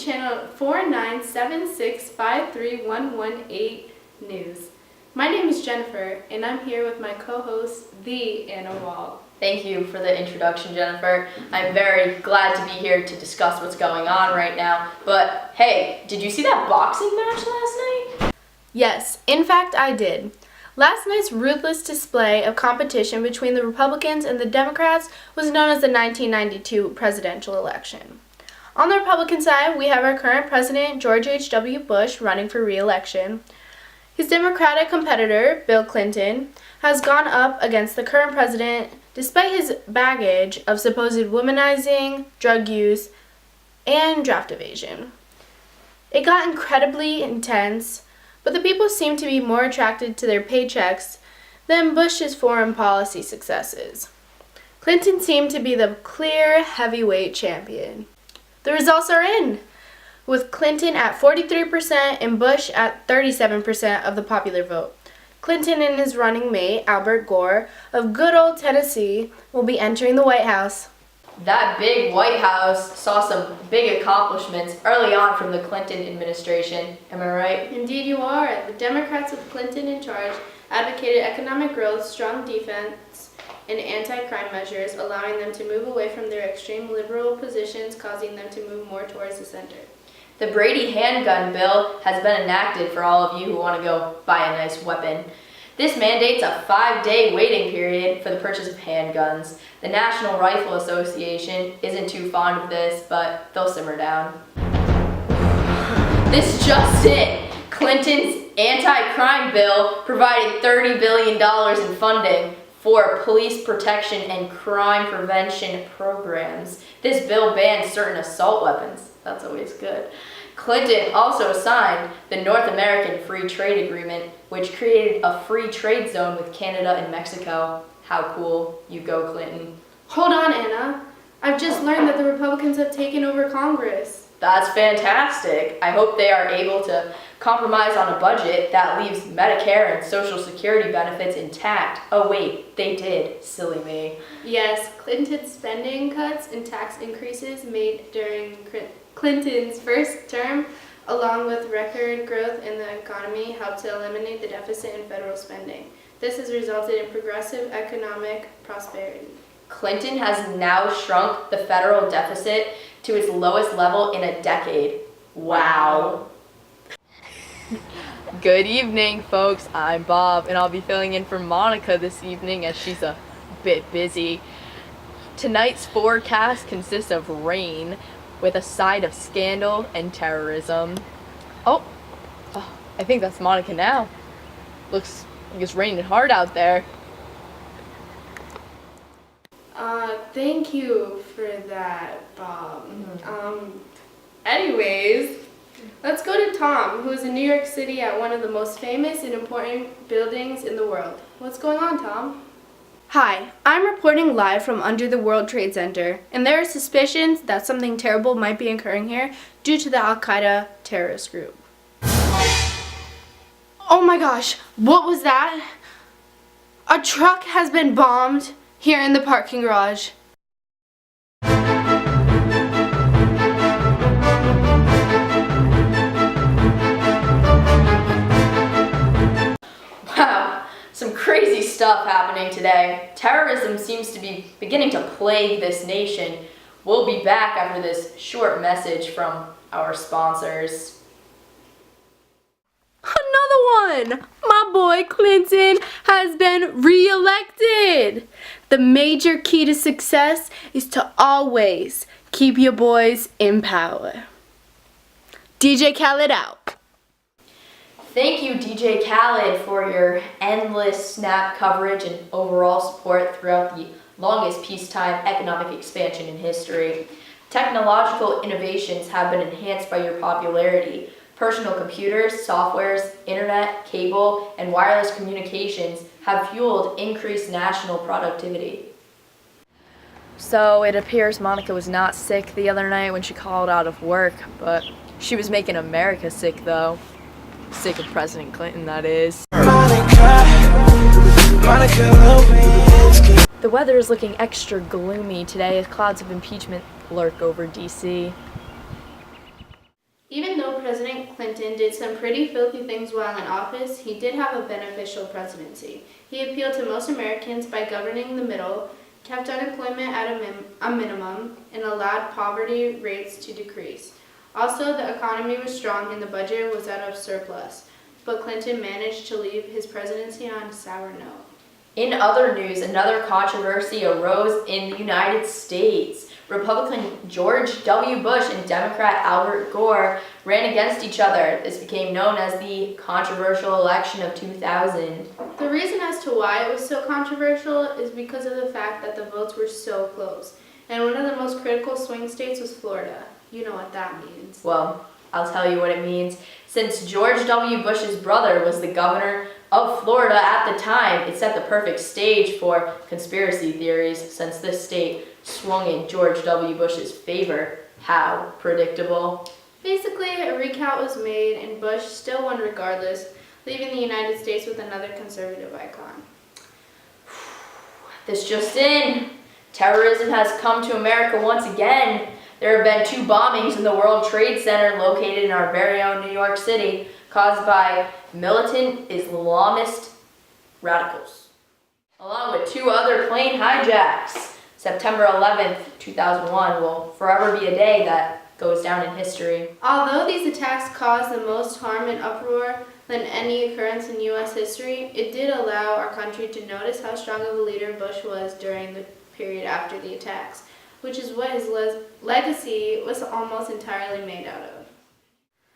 channel 497653118 News. My name is Jennifer, and I'm here with my co-host, the Anna Wall. Thank you for the introduction, Jennifer. I'm very glad to be here to discuss what's going on right now. But hey, did you see that boxing match last night? Yes, in fact I did. Last night's ruthless display of competition between the Republicans and the Democrats was known as the 1992 presidential election. On the Republican side, we have our current president, George H.W. Bush, running for re-election. His Democratic competitor, Bill Clinton, has gone up against the current president despite his baggage of supposed womanizing, drug use, and draft evasion. It got incredibly intense, but the people seem to be more attracted to their paychecks than Bush's foreign policy successes. Clinton seemed to be the clear heavyweight champion. The results are in, with Clinton at 43% and Bush at 37% of the popular vote. Clinton and his running mate, Albert Gore, of good old Tennessee, will be entering the White House. That big White House saw some big accomplishments early on from the Clinton administration. Am I right? Indeed you are. The Democrats with Clinton in charge advocated economic growth, strong defense, and anti-crime measures, allowing them to move away from their extreme liberal positions, causing them to move more towards the center. The Brady handgun bill has been enacted for all of you who want to go buy a nice weapon. This mandates a 5-day waiting period for the purchase of handguns. The National Rifle Association isn't too fond of this, but they'll simmer down. This just in. Clinton's anti-crime bill provided $30 billion in funding for police protection and crime prevention programs. This bill bans certain assault weapons. That's always good. Clinton also signed the North American Free Trade Agreement, which created a free trade zone with Canada and Mexico. How cool. You go, Clinton. Hold on, Anna. I've just learned that the Republicans have taken over Congress. That's fantastic. I hope they are able to compromise on a budget that leaves Medicare and Social Security benefits intact. Oh wait, they did. Silly me. Yes, Clinton's spending cuts and tax increases made during Clinton's first term, along with record growth in the economy, helped to eliminate the deficit in federal spending. This has resulted in progressive economic prosperity. Clinton has now shrunk the federal deficit to its lowest level in a decade. Wow. Good evening, folks. I'm Bob, and I'll be filling in for Monica this evening as she's a bit busy. Tonight's forecast consists of rain with a side of scandal and terrorism. Oh, I think that's Monica now. Looks like it's raining hard out there. Thank you for that, Bob. Anyways, let's go to Tom, who is in New York City at one of the most famous and important buildings in the world. What's going on, Tom? Hi, I'm reporting live from under the World Trade Center, and there are suspicions that something terrible might be occurring here due to the Al-Qaeda terrorist group. Oh my gosh, what was that? A truck has been bombed here in the parking garage. Wow, some crazy stuff happening today. Terrorism seems to be beginning to plague this nation. We'll be back after this short message from our sponsors. Another one! My boy Clinton has been re-elected! The major key to success is to always keep your boys in power. DJ Khaled out. Thank you, DJ Khaled, for your endless snap coverage and overall support throughout the longest peacetime economic expansion in history. Technological innovations have been enhanced by your popularity. Personal computers, softwares, internet, cable, and wireless communications have fueled increased national productivity. So it appears Monica was not sick the other night when she called out of work, but she was making America sick though. Sick of President Clinton, that is. The weather is looking extra gloomy today as clouds of impeachment lurk over D.C. Even though President Clinton did some pretty filthy things while in office, he did have a beneficial presidency. He appealed to most Americans by governing the middle, kept unemployment at a minimum, and allowed poverty rates to decrease. Also, the economy was strong and the budget was at a surplus, but Clinton managed to leave his presidency on a sour note. In other news, another controversy arose in the United States. Republican George W. Bush and Democrat Albert Gore ran against each other. This became known as the controversial election of 2000. The reason as to why it was so controversial is because of the fact that the votes were so close. And one of the most critical swing states was Florida. You know what that means. Well, I'll tell you what it means. Since George W. Bush's brother was the governor of Florida at the time, it set the perfect stage for conspiracy theories since this state swung in George W. Bush's favor. How predictable. Basically, a recount was made and Bush still won regardless, leaving the United States with another conservative icon. This just in. Terrorism has come to America once again. There have been 2 bombings in the World Trade Center located in our very own New York City, caused by militant Islamist radicals, along with 2 other plane hijacks. September 11th, 2001 will forever be a day that goes down in history. Although these attacks caused the most harm and uproar than any occurrence in U.S. history, it did allow our country to notice how strong of a leader Bush was during the period after the attacks, which is what his legacy was almost entirely made out of.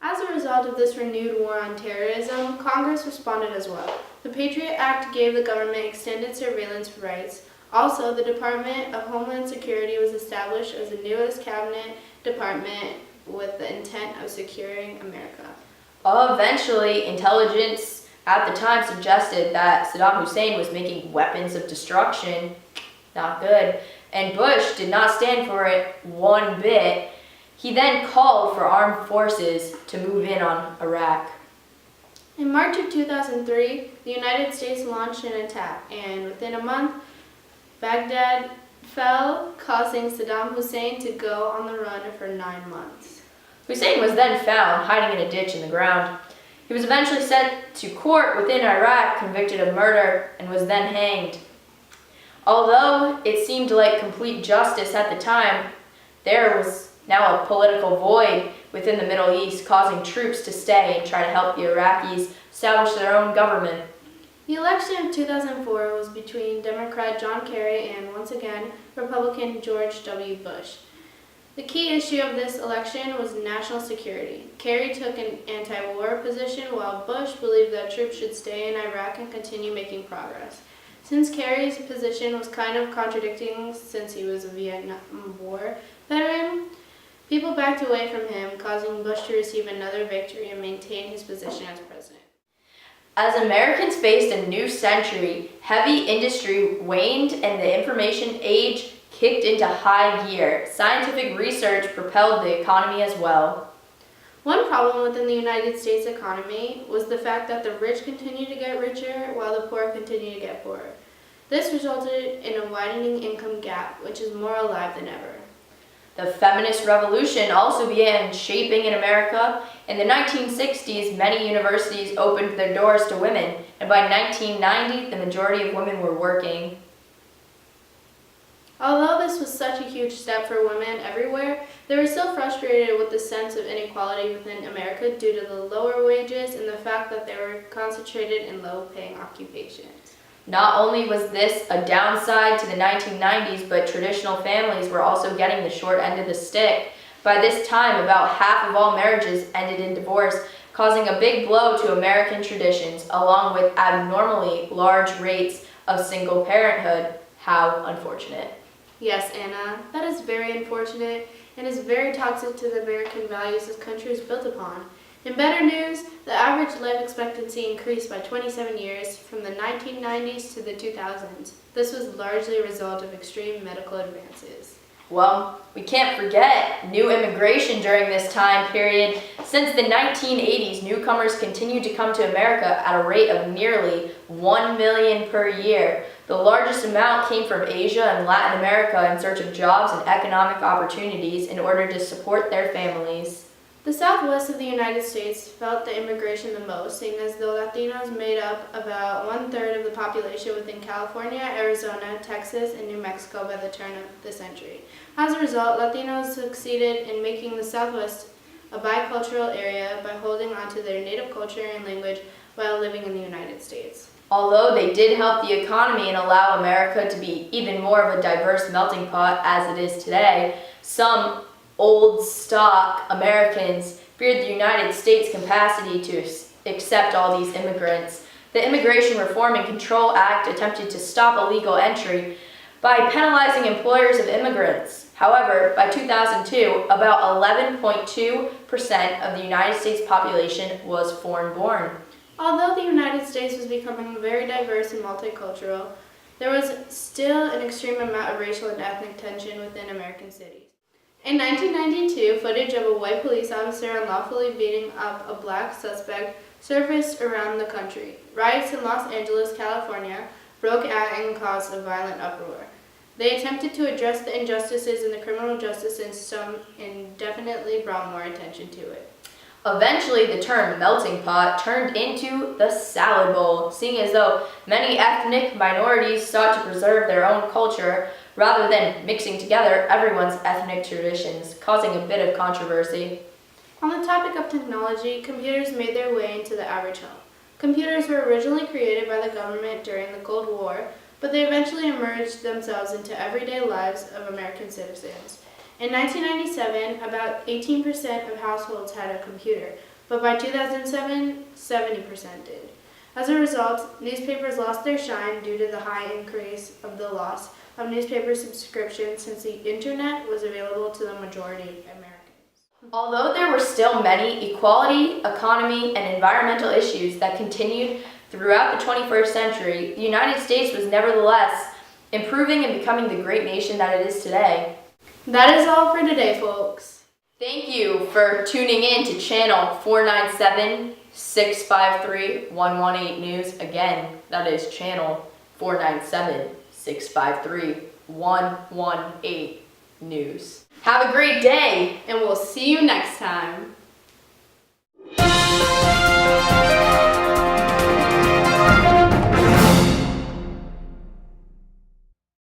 As a result of this renewed war on terrorism, Congress responded as well. The Patriot Act gave the government extended surveillance rights. Also, the Department of Homeland Security was established as the newest cabinet department with the intent of securing America. Eventually, intelligence at the time suggested that Saddam Hussein was making weapons of destruction. Not good. And Bush did not stand for it one bit. He then called for armed forces to move in on Iraq. In March of 2003, the United States launched an attack, and within a month, Baghdad fell, causing Saddam Hussein to go on the run for 9 months. Hussein was then found hiding in a ditch in the ground. He was eventually sent to court within Iraq, convicted of murder, and was then hanged. Although it seemed like complete justice at the time, there was now a political void within the Middle East, causing troops to stay and try to help the Iraqis establish their own government. The election of 2004 was between Democrat John Kerry and, once again, Republican George W. Bush. The key issue of this election was national security. Kerry took an anti-war position, while Bush believed that troops should stay in Iraq and continue making progress. Since Kerry's position was kind of contradicting since he was a Vietnam War veteran, people backed away from him, causing Bush to receive another victory and maintain his position as president. As Americans faced a new century, heavy industry waned and the information age kicked into high gear. Scientific research propelled the economy as well. One problem within the United States economy was the fact that the rich continued to get richer while the poor continued to get poorer. This resulted in a widening income gap, which is more alive than ever. The feminist revolution also began shaping in America. In the 1960s, many universities opened their doors to women, and by 1990, the majority of women were working. Although this was such a huge step for women everywhere, they were still frustrated with the sense of inequality within America due to the lower wages and the fact that they were concentrated in low-paying occupations. Not only was this a downside to the 1990s, but traditional families were also getting the short end of the stick. By this time, about half of all marriages ended in divorce, causing a big blow to American traditions, along with abnormally large rates of single parenthood. How unfortunate. Yes, Anna, that is very unfortunate and is very toxic to the American values this country is built upon. In better news, the average life expectancy increased by 27 years from the 1990s to the 2000s. This was largely a result of extreme medical advances. Well, we can't forget new immigration during this time period. Since the 1980s, newcomers continued to come to America at a rate of nearly 1 million per year. The largest amount came from Asia and Latin America in search of jobs and economic opportunities in order to support their families. The southwest of the United States felt the immigration the most, seeing as though Latinos made up about 1/3 of the population within California, Arizona, Texas, and New Mexico by the turn of the century. As a result, Latinos succeeded in making the southwest a bicultural area by holding onto their native culture and language while living in the United States. Although they did help the economy and allow America to be even more of a diverse melting pot as it is today, some old stock Americans feared the United States' capacity to accept all these immigrants. The Immigration Reform and Control Act attempted to stop illegal entry by penalizing employers of immigrants. However, by 2002, about 11.2% of the United States population was foreign-born. Although the United States was becoming very diverse and multicultural, there was still an extreme amount of racial and ethnic tension within American cities. In 1992, footage of a white police officer unlawfully beating up a black suspect surfaced around the country. Riots in Los Angeles, California, broke out and caused a violent uproar. They attempted to address the injustices in the criminal justice system and definitely brought more attention to it. Eventually, the term melting pot turned into the salad bowl, seeing as though many ethnic minorities sought to preserve their own culture rather than mixing together everyone's ethnic traditions, causing a bit of controversy. On the topic of technology, computers made their way into the average home. Computers were originally created by the government during the Cold War, but they eventually emerged themselves into everyday lives of American citizens. In 1997, about 18% of households had a computer, but by 2007, 70% did. As a result, newspapers lost their shine due to the high increase of the loss of newspaper subscriptions since the internet was available to the majority of Americans. Although there were still many equality, economy, and environmental issues that continued throughout the 21st century, the United States was nevertheless improving and becoming the great nation that it is today. That is all for today, folks. Thank you for tuning in to channel 497-653-118 News. Again, that is channel 497-653-118 News. Have a great day, And we'll see you next time.